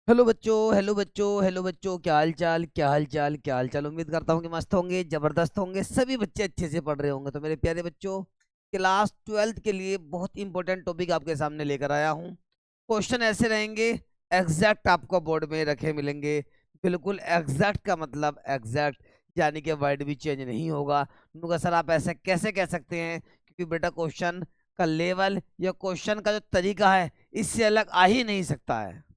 Hello बच्चों, hello बच्चों, hello बच्चों। क्या हाल चाल, क्या हाल चाल, क्या हाल चाल। उम्मीद करता हूँ कि मस्त होंगे, जबरदस्त होंगे, सभी बच्चे अच्छे से पढ़ रहे होंगे। तो मेरे प्यारे बच्चों, क्लास 12th के लिए बहुत इंपॉर्टेंट टॉपिक आपके सामने लेकर आया हूँ। क्वेश्चन ऐसे रहेंगे, एग्जैक्ट आपको बोर्ड में रखे मिलेंगे। बिल्कुल एग्जैक्ट का मतलब एग्जैक्ट, यानी कि वर्ड भी चेंज नहीं होगा। उनका सर आप ऐसे कैसे कह सकते हैं, क्योंकि बेटा क्वेश्चन का लेवल या क्वेश्चन का जो तरीका है इससे अलग आ ही नहीं सकता है।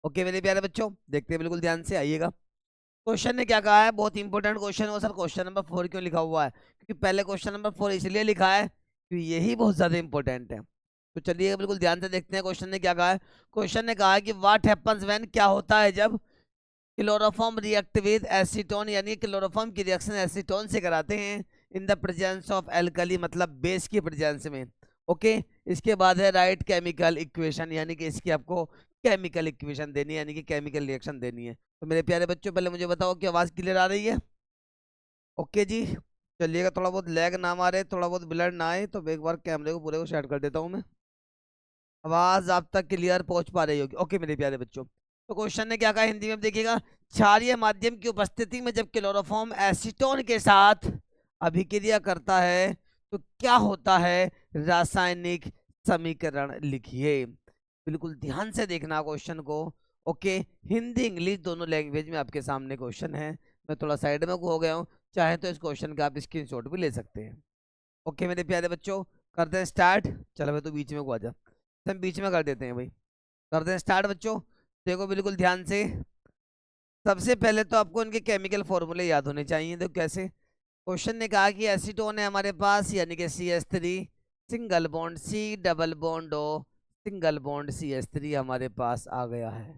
ओके मेरे प्यारे बच्चों, देखते हैं बिल्कुल ध्यान से आइएगा। क्वेश्चन ने क्या कहा है, बहुत इंपॉर्टेंट क्वेश्चन है। सर क्वेश्चन नंबर 4 क्यों लिखा हुआ है? क्योंकि पहले क्वेश्चन नंबर 4 इसलिए लिखा है क्योंकि यही बहुत ज्यादा इंपॉर्टेंट है। तो चलिए बिल्कुल ध्यान से देखते हैं क्वेश्चन ने क्या कहा है। क्वेश्चन ने कहा है कि व्हाट हैपेंस व्हेन, क्या होता है जब क्लोरोफॉर्म रिएक्ट विद एसीटोन, यानी क्लोरोफॉर्म की रिएक्शन एसीटोन से कराते हैं in the presence of alkali, मतलब बेस की प्रेजेंस में। ओके, इसके बाद है राइट केमिकल इक्वेशन, यानी कि इसकी आपको केमिकल इक्वेशन देनी है, यानी कि केमिकल रिएक्शन देनी है। तो मेरे प्यारे बच्चों, पहले मुझे बताओ कि आवाज क्लियर आ रही है? ओके जी। चलिएगा, थोड़ा बहुत लैग ना मारे, थोड़ा बहुत ब्लर ना आए, तो एक बार कैमरे को पूरे को सेट कर देता हूँ मैं। आवाज आप तक क्लियर पहुंच पा रही होगी? ओके मेरे प्यारे बच्चों, तो क्वेश्चन ने क्या कहा हिंदी में आप देखिएगा। क्षारीय माध्यम की उपस्थिति में जब क्लोरोफॉर्म एसीटोन के साथ अभिक्रिया करता है तो क्या होता है, रासायनिक समीकरण लिखिए। बिल्कुल ध्यान से देखना क्वेश्चन को। ओके, हिंदी इंग्लिश दोनों लैंग्वेज में आपके सामने क्वेश्चन है। मैं थोड़ा साइड में हो गया हूँ, चाहे तो इस क्वेश्चन का आप स्क्रीनशॉट भी ले सकते हैं। ओके मेरे प्यारे बच्चों, करते हैं स्टार्ट। चलो भाई, तो बीच में को आ जा, तो हम बीच में कर देते हैं भाई। करते हैं स्टार्ट बच्चों। देखो बिल्कुल ध्यान से, सबसे पहले तो आपको इनके केमिकल फॉर्मूले याद होने चाहिए। देखो कैसे। क्वेश्चन ने कहा कि एसीटोन है हमारे पास, यानी कि CH3, single bond C, double bond O, single bond CH3 हमारे पास आ गया है।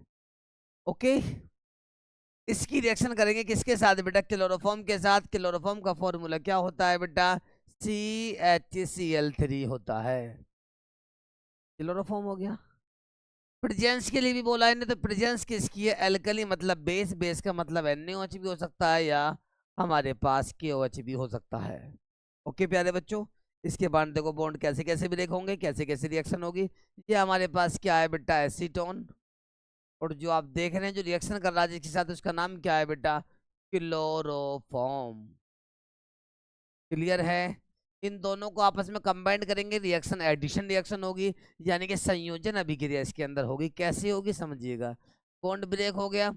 ओके, इसकी रिएक्शन करेंगे किसके साथ बेटा? क्लोरोफॉर्म के साथ। क्लोरोफॉर्म का फॉर्मूला क्या होता है बेटा? CHCl3 होता है। क्लोरोफॉर्म हो गया। प्रेजेंस के लिए भी बोला है, तो प्रेजेंस किसकी है? एल्कली मतलब बेस, बेस का मतलब NaOH भी हो सकता है या हमारे पास KOH भी हो सकता है। ओके प्यारे बच्चों, इसके बाद देखो बॉन्ड कैसे कैसे ब्रेक होंगे, कैसे कैसे रिएक्शन होगी। ये हमारे पास क्या है बेटा? एसीटोन। और जो आप देख रहे हैं जो रिएक्शन कर रहा है जिसके साथ, उसका नाम क्या है बेटा? क्लोरोफॉर्म। क्लियर है? इन दोनों को आपस में कंबाइंड करेंगे, रिएक्शन एडिशन रिएक्शन होगी, यानी कि संयोजन अभिक्रिया इसके अंदर होगी। कैसे होगी समझिएगा। बॉन्ड ब्रेक हो गया।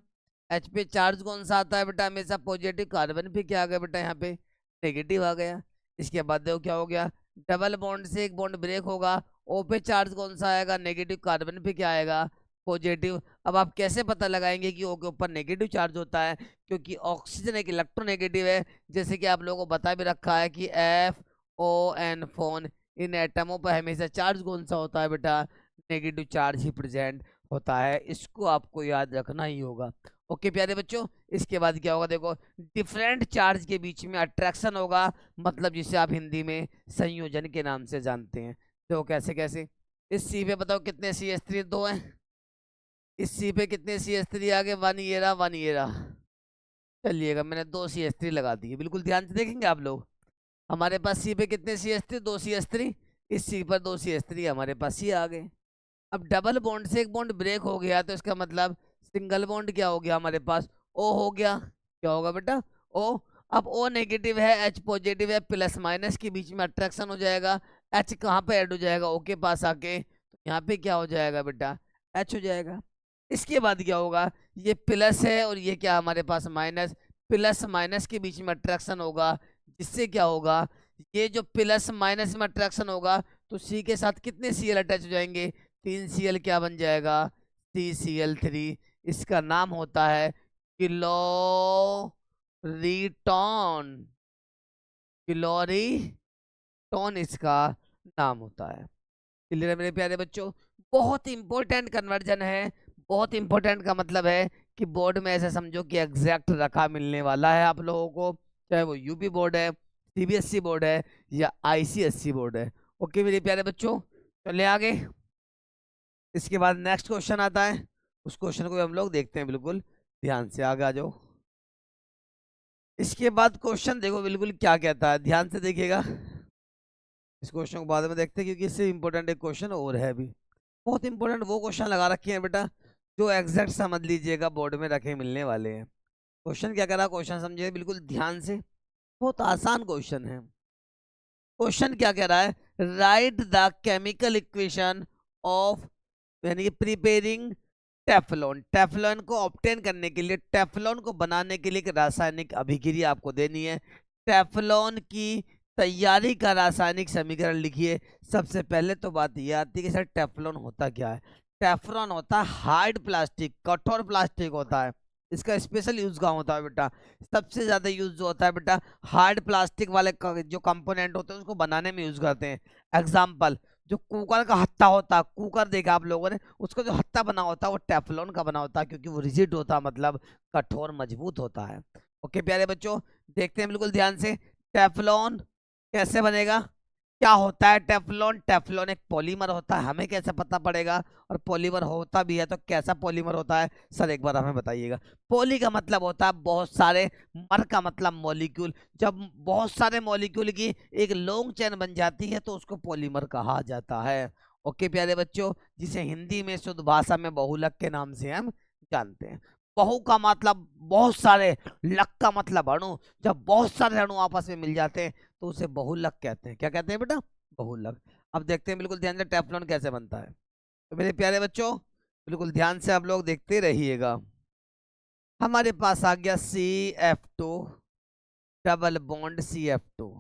H पे चार्ज कौन सा आता है बेटा? हमेशा पॉजिटिव। कार्बन पे क्या आ गया बेटा? यहाँ पे नेगेटिव आ गया। इसके बाद देखो क्या हो गया, डबल बॉन्ड से एक बॉन्ड ब्रेक होगा। O पे चार्ज कौन सा आएगा? नेगेटिव। कार्बन पे क्या आएगा? पॉजिटिव। अब आप कैसे पता लगाएंगे कि O के ऊपर नेगेटिव चार्ज होता है? क्योंकि ऑक्सीजन एक इलेक्ट्रोनेगेटिव है, जैसे कि आप लोगों को बता भी रखा है कि FON फोन, इन एटमों पर हमेशा चार्ज कौन सा होता है बेटा? नेगेटिव चार्ज ही प्रेजेंट होता है। इसको आपको याद रखना ही होगा। ओके प्यारे बच्चों, इसके बाद क्या होगा देखो, डिफरेंट चार्ज के बीच में अट्रैक्शन होगा, मतलब जिसे आप हिंदी में संयोजन के नाम से जानते हैं। देखो कैसे कैसे। इस C पे बताओ कितने CH3? दो हैं। इस C पे कितने CH3 आ गए? वन ये रहा, वन ये रहा। चलिएगा, मैंने दो CH3 लगा दिए। बिल्कुल ध्यान से देखेंगे आप लोग। हमारे पास C पे कितने CH3? दो CH3। इस C पर दो CH3 हमारे पास C आ गए। अब डबल बॉन्ड से एक बॉन्ड ब्रेक हो गया, तो इसका मतलब सिंगल बॉन्ड क्या हो गया हमारे पास? O हो गया। क्या होगा बेटा? O। अब O नेगेटिव है, H पॉजिटिव है, प्लस माइनस के बीच में अट्रैक्शन हो जाएगा। H कहाँ पे ऐड हो जाएगा? O के पास आके, तो यहाँ पे क्या हो जाएगा बेटा? H हो जाएगा। इसके बाद क्या होगा, ये प्लस है और ये क्या हमारे पास? माइनस। प्लस माइनस के बीच में अट्रैक्शन होगा, जिससे क्या होगा, ये जो प्लस माइनस में अट्रैक्शन होगा तो C के साथ कितने Cl अटैच हो जाएंगे? 3 Cl क्या बन जाएगा? CCl3। इसका नाम होता है क्लोरीटॉन। क्लोरीटॉन इसका नाम होता है। क्लियर है मेरे प्यारे बच्चों? बहुत इंपॉर्टेंट कन्वर्जन है। बहुत इंपॉर्टेंट का मतलब है कि बोर्ड में ऐसा समझो कि एग्जैक्ट रखा मिलने वाला है आप लोगों को, चाहे वो यूपी बोर्ड है, CBSE बोर्ड है या ICSE बोर्ड है। ओके मेरे प्यारे बच्चों, चले आगे। इसके बाद नेक्स्ट क्वेश्चन आता है, उस क्वेश्चन को भी हम लोग देखते हैं। बिल्कुल ध्यान से आगे आ जाओ। इसके बाद क्वेश्चन देखो बिल्कुल क्या कहता है, ध्यान से देखिएगा। इस क्वेश्चन को बाद में देखते हैं, क्योंकि इससे इंपॉर्टेंट एक क्वेश्चन और है भी। बहुत इंपॉर्टेंट वो क्वेश्चन लगा रखे हैं बेटा जो एग्जैक्ट समझ लीजिएगा बोर्ड में रखे मिलने वाले हैं। क्वेश्चन क्या करा, क्वेश्चन समझिए बिल्कुल ध्यान से, बहुत आसान क्वेश्चन है। क्वेश्चन क्या कह रहा है, right the chemical equation of, यानी कि प्रिपेयरिंग टेफ्लॉन। टेफ्लॉन को ऑब्टेन करने के लिए, टेफ्लॉन को बनाने के लिए एक रासायनिक अभिक्रिया आपको देनी है। टेफ्लॉन की तैयारी का रासायनिक समीकरण लिखिए। सबसे पहले तो बात यह आती है कि सर टेफ्लॉन होता क्या है। टेफ्लॉन होता है हार्ड प्लास्टिक, कठोर प्लास्टिक होता है। इसका स्पेशल यूज कहाँ होता है बेटा, सबसे ज्यादा यूज जो होता है बेटा हार्ड प्लास्टिक वाले जो कंपोनेंट होते हैं उसको बनाने में यूज करते हैं। एग्जाम्पल, जो कुकर का हत्ता होता है, कुकर देखा आप लोगों ने, उसका जो हत्ता बना होता है वो टेफ्लॉन का बना होता है, क्योंकि वो रिजिड होता है, मतलब कठोर मजबूत होता है। ओके प्यारे बच्चों, देखते हैं बिल्कुल ध्यान से टेफ्लॉन कैसे बनेगा, क्या होता है टेफ्लॉन। टेफ्लॉन एक पॉलीमर होता है, हमें कैसे पता पड़ेगा, और पॉलीमर होता भी है तो कैसा पॉलीमर होता है सर, एक बार हमें बताइएगा। पॉली का मतलब होता है बहुत सारे, मर का मतलब मॉलिक्यूल। जब बहुत सारे मॉलिक्यूल की एक लॉन्ग चेन बन जाती है तो उसको पॉलीमर कहा जाता है। ओके प्यारे बच्चों, जिसे हिंदी में शुद्ध भाषा में बहुलक के नाम से हम जानते हैं। बहु का मतलब बहुत सारे, लक का मतलब अणु। जब बहुत सारे अणु आपस में मिल जाते हैं तो उसे बहुलक कहते हैं। क्या कहते हैं बेटा, बहुलक। अब देखते हैं बिल्कुल ध्यान से टेफ्लॉन कैसे बनता है। तो मेरे प्यारे बच्चों बिल्कुल ध्यान से आप लोग देखते रहिएगा। हमारे पास आ गया CF2 double bond CF2।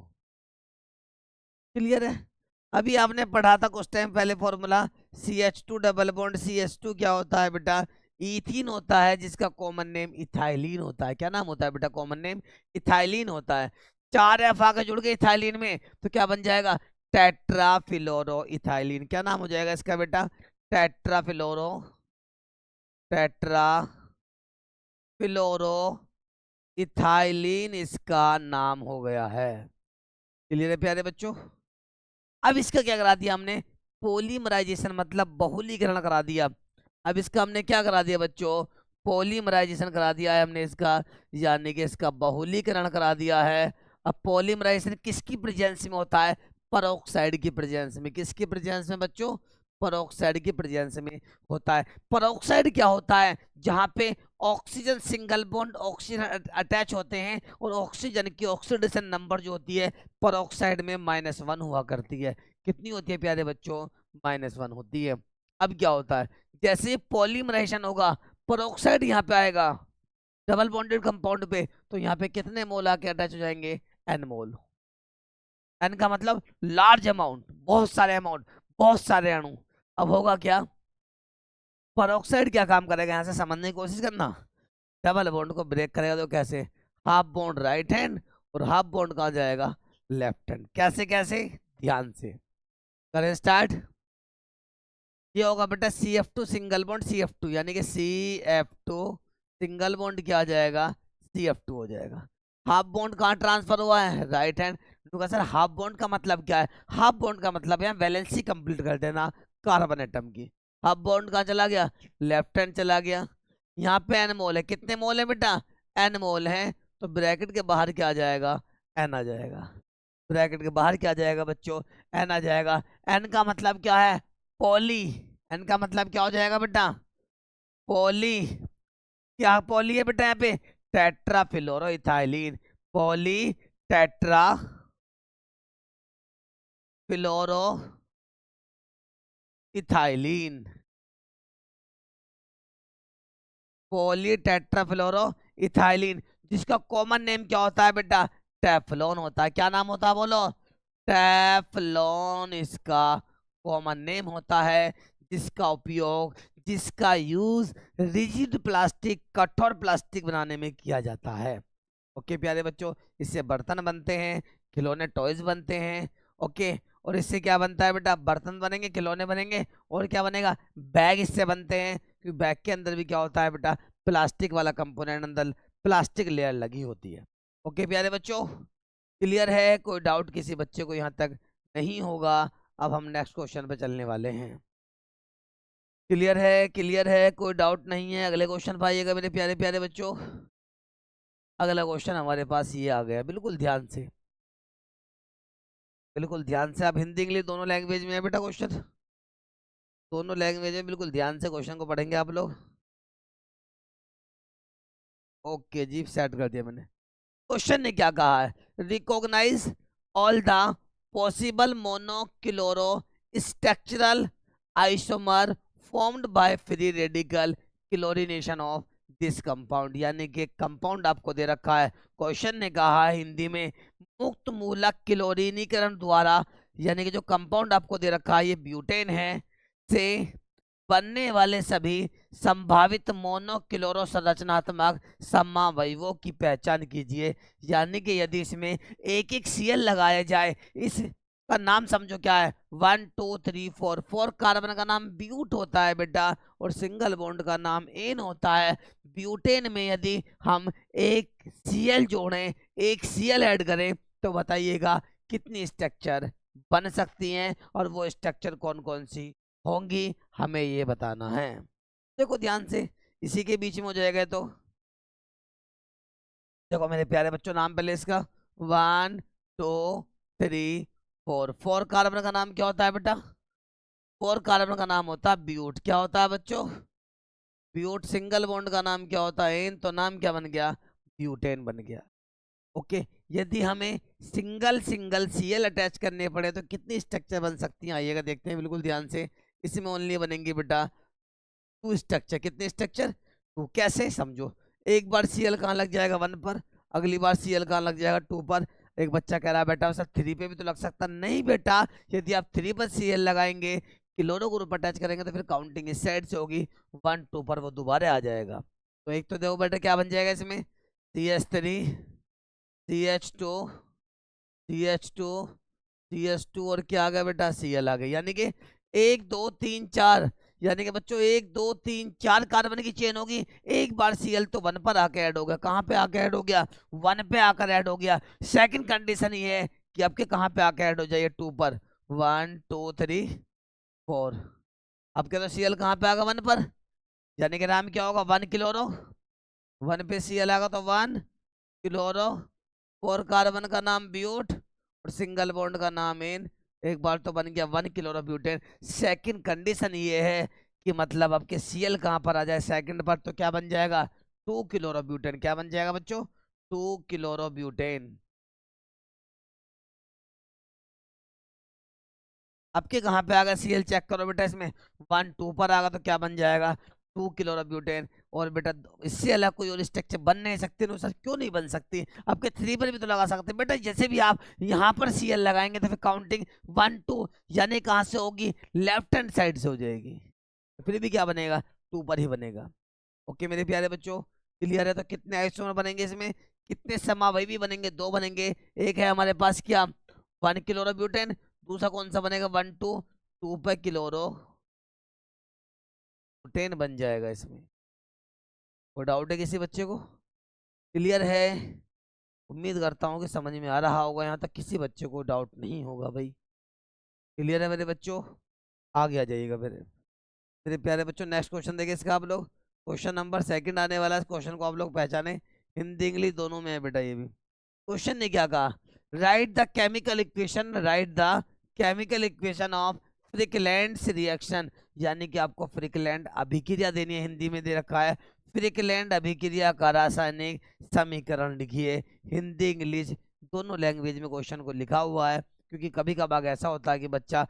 Clear है। अभी आपने पढ़ा था कुछ टाइम पहले formula, CH2 double bond CH2 क्या होता है बेटा, इथीन होता है, जिसका कॉमन नेम इथाइलिन होता है। क्या नाम होता है बेटा, कॉमन नेम इथाइलिन होता है। 4 F आगे जुड़ गए इथाइलिन में तो क्या बन जाएगा, टेट्राफ्लोरो इथाइलिन। क्या नाम हो जाएगा इसका बेटा, टेट्राफ्लोरो, टेट्राफ्लोरो इथाइलिन इसका नाम हो गया है। क्लियर है प्यारे बच्चों। अब इसका क्या करा दिया हमने, पोलीमराइजेशन, मतलब बहुलीकरण करा दिया। अब इसका हमने क्या करा दिया बच्चों, पोलीमराइजेशन करा दिया है हमने इसका, यानी कि इसका बहुलीकरण करा दिया है। अब पोलीमराइजेशन किसकी प्रेजेंस में होता है, परोक्साइड की प्रेजेंस में। किसकी प्रेजेंस में बच्चों, परोक्साइड की प्रेजेंस में होता है। परोक्साइड क्या होता है, जहां पे oxygen single bond oxygen attach होते हैं, और ऑक्सीजन की ऑक्सीडेशन नंबर जो होती है परोक्साइड में -1 हुआ करती है। कितनी होती है प्यारे बच्चों, -1 होती है। अब क्या होता है, जैसे पॉलीमराइजेशन होगा, परोक्साइड यहाँ पे आएगा डबल बॉन्डेड कंपाउंड पे, तो यहाँ पे कितने मोल आके अटैच हो जाएंगे, N मोल। N का मतलब लार्ज अमाउंट, बहुत सारे अमाउंट, बहुत सारे अणु। अब होगा क्या, परोक्साइड क्या काम करेगा, यहाँ से समझने की कोशिश करना। डबल बॉन्ड को ब्रेक करेगा तो कैसे, हाफ बॉन्ड राइट हैंड और हाफ बॉन्ड कहाँ जाएगा, लेफ्ट हैंड। कैसे कैसे, ध्यान से करें स्टार्ट। ये होगा बेटा CF2 सिंगल बॉन्ड CF2, यानी कि CF2 सिंगल बॉन्ड क्या आ जाएगा, CF2 हो जाएगा। हाफ बॉन्ड कहाँ ट्रांसफर हुआ है, राइट हैंड। तो सर हाफ बॉन्ड का मतलब क्या है, हाफ बॉन्ड का मतलब है वैलेंसी कंप्लीट कर देना कार्बन एटम की। हाफ बॉन्ड कहाँ चला गया, लेफ्ट हैंड चला गया। यहाँ पे N मोल है, कितने मोल है बेटा, N मोल है, तो ब्रैकेट के बाहर क्या आ जाएगा, N आ जाएगा। ब्रैकेट के बाहर क्या आ जाएगा बच्चों, N आ जाएगा। N का मतलब क्या है, पॉली। N का मतलब क्या हो जाएगा बेटा, पॉली। क्या पॉली है बेटा यहाँ पे, टेट्राफ्लोरो इथाइलिन। पॉली टेट्रा फ्लोरो इथाइलिन, पॉली टेट्राफ्लोरो इथाइलिन, जिसका कॉमन नेम क्या होता है बेटा, टेफ्लॉन होता है। क्या नाम होता है बोलो, टेफ्लॉन इसका कॉमन नेम होता है, जिसका उपयोग, जिसका यूज रिजिड प्लास्टिक, कठोर प्लास्टिक बनाने में किया जाता है। ओके प्यारे बच्चों, इससे बर्तन बनते हैं, खिलौने टॉयज बनते हैं। ओके, और इससे क्या बनता है बेटा, बर्तन बनेंगे, खिलौने बनेंगे, और क्या बनेगा, बैग इससे बनते हैं, क्योंकि बैग के अंदर भी क्या होता है बेटा, प्लास्टिक वाला कंपोनेंट, अंदर प्लास्टिक लेयर लगी होती है। ओके प्यारे बच्चों, क्लियर है, कोई डाउट किसी बच्चे को यहाँ तक नहीं होगा। अब हम नेक्स्ट क्वेश्चन पे चलने वाले हैं। क्लियर है, क्लियर है, कोई डाउट नहीं है। अगले क्वेश्चन पर आइएगा मेरे प्यारे प्यारे बच्चों। अगला क्वेश्चन हमारे पास ये आ गया, बिल्कुल ध्यान से, बिल्कुल ध्यान से। आप हिंदी इंग्लिश दोनों लैंग्वेज में है बेटा क्वेश्चन, दोनों लैंग्वेज में बिल्कुल ध्यान से क्वेश्चन को पढ़ेंगे आप लोग। ओके जी, सेट कर दिया मैंने। क्वेश्चन ने क्या कहा है, recognise all the possible monochloro structural isomer formed by free radical chlorination of this compound. यानी कि कंपाउंड आपको दे रखा है, क्वेश्चन ने कहा है हिंदी में मुक्त मूलक क्लोरीनीकरण द्वारा, यानी कि जो कंपाउंड आपको दे रखा है ये ब्यूटेन है, से बनने वाले सभी संभावित मोनोक्लोरो संरचनात्मक समअवयवों की पहचान कीजिए। यानी कि यदि इसमें एक एक सीएल लगाया जाए, इस का नाम समझो क्या है, 1 2 3 4। 4 कार्बन का नाम ब्यूट होता है बेटा, और सिंगल बॉन्ड का नाम एन होता है। ब्यूटेन में यदि हम एक सीएल जोड़ें, एक सीएल ऐड करें, तो बताइएगा कितनी स्ट्रक्चर बन सकती हैं, और वो स्ट्रक्चर कौन कौन सी होंगी, हमें ये बताना है। देखो ध्यान से, इसी के बीच में हो जाएगा। तो देखो मेरे प्यारे बच्चों, नाम पहले इसका 1 2 3 4। 4 कार्बन का नाम क्या होता है बेटा, 4 कार्बन का नाम होता है ब्यूट। क्या होता है बच्चों, ब्यूट। सिंगल बॉन्ड का नाम क्या होता है, एन। तो नाम क्या बन गया, ब्यूटेन बन गया। ओके, यदि हमें सिंगल सिंगल सीएल अटैच करने पड़े तो कितनी स्ट्रक्चर बन सकती हैं, आइएगा देखते हैं बिल्कुल ध्यान से। इसमें ओनली बनेंगे बेटा 2 स्ट्रक्चर। कितने स्ट्रक्चर, 2। कैसे समझो, एक बार सीएल कहाँ लग जाएगा, 1 पर, अगली बार सीएल कहाँ लग जाएगा, 2 पर। एक बच्चा कह रहा है बेटा सर 3 पे भी तो लग सकता, नहीं बेटा, यदि आप 3 पर सीएल लगाएंगे, क्लोरो ग्रुप अटैच करेंगे, तो फिर काउंटिंग इस साइड से होगी, 1 2 पर वो दोबारा आ जाएगा। तो एक तो देखो बेटा क्या बन जाएगा इसमें, CH3 CH2 CH2 CH2, और क्या आ गया बेटा, सीएल आ गई। यानी कि 1 2 3 4, यानी कि बच्चों 1 2 3 4 कार्बन की चेन होगी। एक बार सीएल तो 1 पर आके ऐड हो गया, कहाँ पे आके ऐड हो गया, 1 पे आकर ऐड हो गया। सेकंड कंडीशन ये है कि आपके कहाँ पे आके ऐड हो जाइए, 2 पर, 1 2 3 4। अब क्या, तो सीएल कहाँ पे आगा, 1 पर, यानी कि नाम क्या होगा, 1 क्लोरो। 1 पे सीएल आगा तो 1 क्लोरो। 4 कार्बन का नाम ब्यूट, और सिंगल बॉन्ड का नाम एन। एक बार तो बन गया 1 क्लोरोब्यूटेन। सेकंड कंडीशन ये है कि मतलब आपके सीएल कहाँ पर आ जाए सेकंड पर, तो क्या बन जाएगा, 2 क्लोरोब्यूटेन। क्या बन जाएगा बच्चों, 2 क्लोरोब्यूटेन। आपके कहाँ पे आ गया सीएल, चेक करो बेटा, इसमें 1 2 पर आ गया तो क्या बन जाएगा, 2 क्लोरोब्यूटेन। और बेटा इससे अलग कोई और स्ट्रक्चर बन नहीं सकते, नो सर क्यों नहीं बन सकती, आपके 3 पर भी तो लगा सकते हैं बेटा। जैसे भी आप यहाँ पर सीएल लगाएंगे तो फिर काउंटिंग 1 2, यानी कहाँ से होगी, लेफ्ट हैंड साइड से हो जाएगी, तो फिर भी क्या बनेगा, 2 पर ही बनेगा। ओके मेरे प्यारे बच्चों, क्लियर है। तो कितने आइसोमर बनेंगे इसमें, कितने समावयवी बनेंगे, 2 बनेंगे। एक है हमारे पास क्या, 1 क्लोरोब्यूटेन, दूसरा कौन सा बनेगा, 1 2, 2 पे क्लोरो 10 बन जाएगा इसमें। कोई डाउट है किसी बच्चे को, क्लियर है। उम्मीद करता हूँ कि समझ में आ रहा होगा, यहाँ तक किसी बच्चे को डाउट नहीं होगा भाई। क्लियर है मेरे बच्चों, आगे आ जाइएगा मेरे मेरे प्यारे बच्चों। नेक्स्ट क्वेश्चन देखिए इसका आप लोग, क्वेश्चन नंबर 2 आने वाला है। क्वेश्चन को आप लोग पहचाने, हिंदी इंग्लिश दोनों में है बेटा ये भी। क्वेश्चन ने क्या कहा, write the chemical equation, write the chemical equation of Frankland's reaction. यानी कि आपको फ्रिकलैंड अभिक्रिया देनी है, हिंदी में दे रखा है फ्रिकलैंड अभिक्रिया का रासायनिक समीकरण लिखिए। हिंदी इंग्लिश दोनों लैंग्वेज में क्वेश्चन को लिखा हुआ है, क्योंकि कभी कभार ऐसा होता है कि बच्चा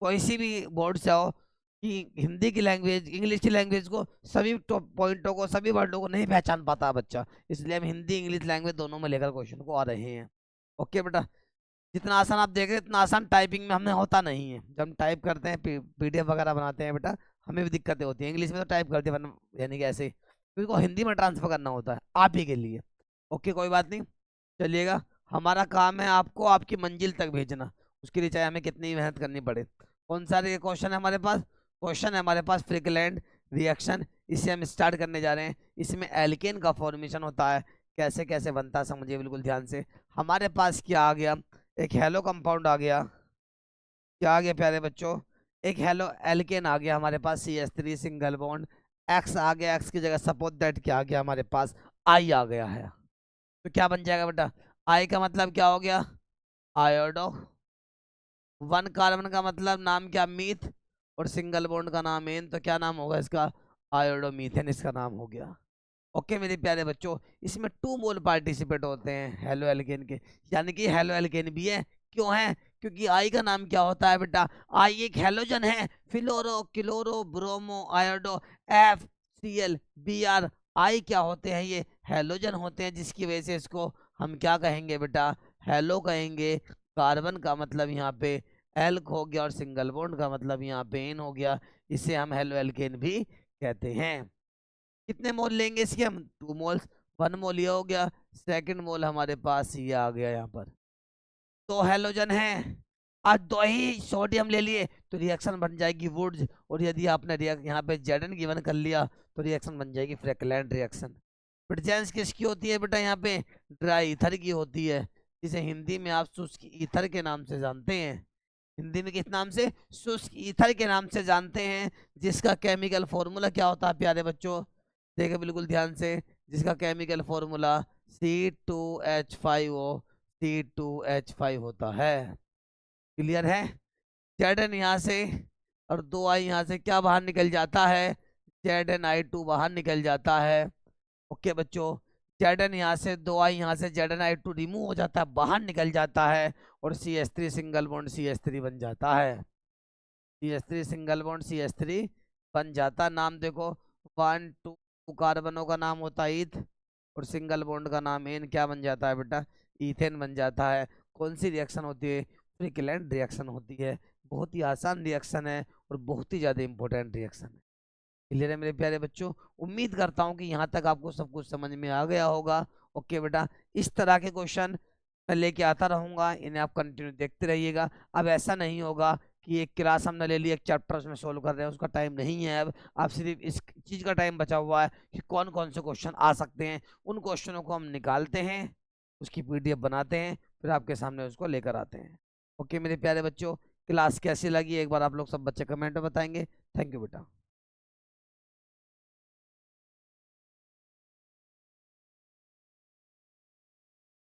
कोई सी भी बोर्ड से हो कि हिंदी की लैंग्वेज इंग्लिश की लैंग्वेज को सभी पॉइंटों को सभी वर्डों को नहीं पहचान पाता बच्चा, इसलिए हम हिंदी इंग्लिश लैंग्वेज दोनों में लेकर क्वेश्चन को आ रहे हैं। ओके बेटा, जितना आसान आप देख रहे हैं इतना आसान टाइपिंग में हमें होता नहीं है। जब हम टाइप करते हैं पीडीएफ वगैरह बनाते हैं बेटा, हमें भी दिक्कतें होती हैं। इंग्लिश में तो टाइप करते हैं यानी कि ऐसे, क्योंकि हिंदी में ट्रांसफर करना होता है आप ही के लिए। ओके कोई बात नहीं, चलिएगा। हमारा काम है आपको आपकी मंजिल तक भेजना, उसके लिए चाहे हमें कितनी मेहनत करनी पड़े। कौन सा क्वेश्चन है हमारे पास, क्वेश्चन है हमारे पास फ्रिकलैंड रिएक्शन। इसे हम स्टार्ट करने जा रहे हैं। इसमें एल्केन का फॉर्मेशन होता है, कैसे कैसे बनता है समझिए बिल्कुल ध्यान से। हमारे पास क्या आ गया, एक हेलो कंपाउंड आ गया। क्या आ गया प्यारे बच्चों, एक हेलो एल्केन आ गया हमारे पास, CH3 सिंगल बॉन्ड। एक्स आ गया, एक्स की जगह सपोज दैट क्या आ गया हमारे पास, आई आ गया है। तो क्या बन जाएगा बेटा, आई का मतलब क्या हो गया, आयोडो। 1 कार्बन का मतलब नाम क्या, मीथ, और सिंगल बॉन्ड का नाम एन, तो क्या नाम होगा इसका, आयोडोमीथेन इसका नाम हो गया। ओके मेरे प्यारे बच्चों, इसमें 2 मोल पार्टिसिपेट होते हैं हेलो एल्केन के, यानी कि हेलो एल्केन भी है। क्यों है? क्योंकि आई का नाम क्या होता है बेटा? आई एक हेलोजन है, fluoro chloro bromo iodo F C L B R. I क्या होते हैं? ये हेलोजन होते हैं, जिसकी वजह से इसको हम क्या कहेंगे बेटा? हेलो कहेंगे। कार्बन का मतलब यहाँ पे एल्क हो गया, और सिंगल बॉन्ड का मतलब यहाँ पे एन हो गया। इसे हम हेलो एल्केन भी कहते हैं। कितने मोल लेंगे इसके हम? 2 मोल्स। 1 मोल ये हो गया, सेकंड मोल हमारे पास ये आ गया यहाँ पर। तो हेलोजन है, आज 2 ही सोडियम ले लिए तो रिएक्शन बन जाएगी वुड्स। और यदि आपने यहाँ पे जेडन गिवन कर लिया तो रिएक्शन बन जाएगी फ्रैकलैंड रिएक्शन। प्रेजेंस किसकी होती है बेटा? यहाँ पे ड्राई ईथर की होती है, जिसे हिंदी में आप शुष्क ईथर के नाम से जानते हैं। हिंदी में किस नाम से? शुष्क ईथर के नाम से जानते हैं। जिसका केमिकल फॉर्मूला क्या होता है प्यारे बच्चों? देखिए बिल्कुल ध्यान से, जिसका केमिकल फॉर्मूला C2H5O C2H5 होता है। क्लियर है? Zn यहाँ से और 2 I यहाँ से क्या बाहर निकल जाता है? ZnI2 बाहर निकल जाता है। ओके बच्चों, Zn यहाँ से 2 I यहाँ से ZnI2 रिमूव हो जाता है, बाहर निकल जाता है, और CH3 सिंगल बॉन्ड CH3 बन जाता है। CH3 सिंगल बॉन्ड CH3 बन जाता। नाम देखो, 1 2 कार्बनों का नाम होता है ईथ, और सिंगल बॉन्ड का नाम एन क्या बन जाता है बेटा? ईथेन बन जाता है। कौन सी रिएक्शन होती है? फ्रिकलैंड रिएक्शन होती है। बहुत ही आसान रिएक्शन है और बहुत ही ज्यादा इंपॉर्टेंट रिएक्शन है। क्लियर है मेरे प्यारे बच्चों? उम्मीद करता हूँ कि यहाँ तक आपको सब कुछ समझ में आ गया होगा। ओके बेटा, इस तरह के क्वेश्चन मैं लेके आता रहूंगा, इन्हें आप कंटिन्यू देखते रहिएगा। अब ऐसा नहीं होगा कि एक क्लास हमने ले ली, एक चैप्टर उसमें सोल्व कर रहे हैं, उसका टाइम नहीं है। अब सिर्फ इस चीज़ का टाइम बचा हुआ है कि कौन कौन से क्वेश्चन आ सकते हैं। उन क्वेश्चनों को हम निकालते हैं, उसकी PDF बनाते हैं, फिर आपके सामने उसको लेकर आते हैं। ओके मेरे प्यारे बच्चों, क्लास कैसी लगी एक बार आप लोग सब बच्चे कमेंट में बताएंगे। थैंक यू बेटा।